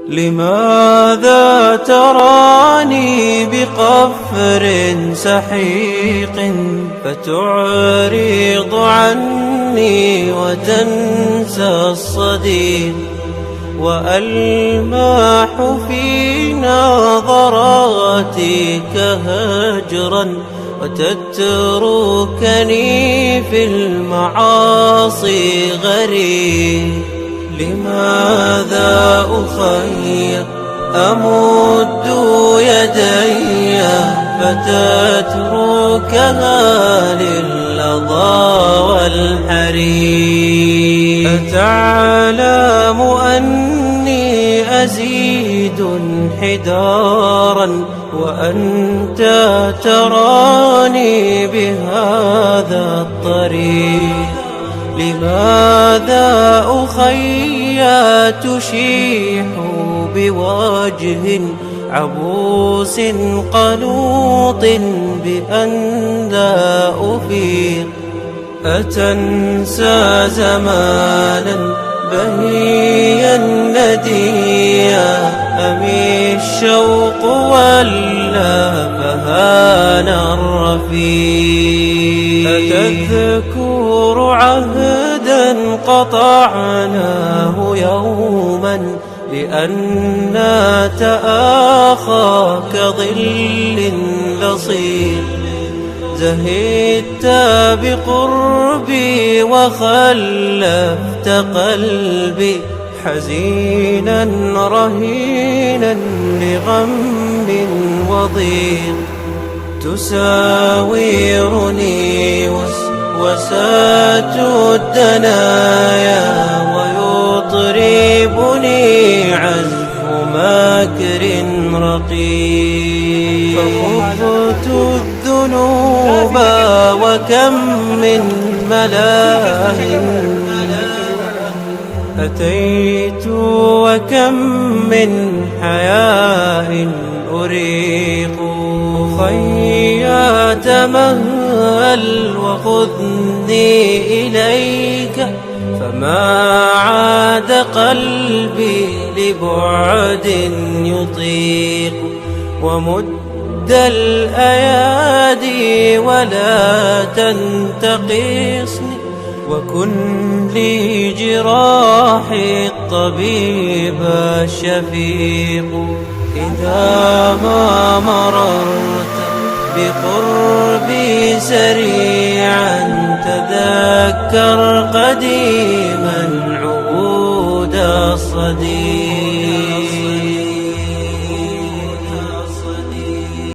لماذا تراني بقفر سحيق فتعرض عني وتنسى الصديق، وألماح في نظراتك هجرا وتتركني في المعاصي غريق. لماذا أخير أمد يدي فتتركها للظى والحريق؟ أتعلم أني أزيد انحدارا وأنت تراني بهذا الطريق؟ لماذا أخي تشيح بوجه عبوس قنوط بأن لا أفيق؟ أتنسى زمانا بهيا نديا أم الشوق ولا فهان الرفيق؟ أتذكر عهدا قطعناه يوما لأننا تآخى كظل لصيق؟ زهدت بقربي وخلفت قلبي حزينا رهينا لغم وضيق. تساورني وسوسات الدنايا ويطربني عزف ماكر رقيق. فخفت الذنوب وكم من ملاهٍ أتيت وكم من حياء أريق. أخي تمهل وخذني إليك فما عاد قلبي لبعد يطيق. ومد الأيادي ولا تنتقصني وكن لي جراحي الطبيب الشفيق. إذا ما مررت بقربي سريعا تذكر قديما عهود الصديق.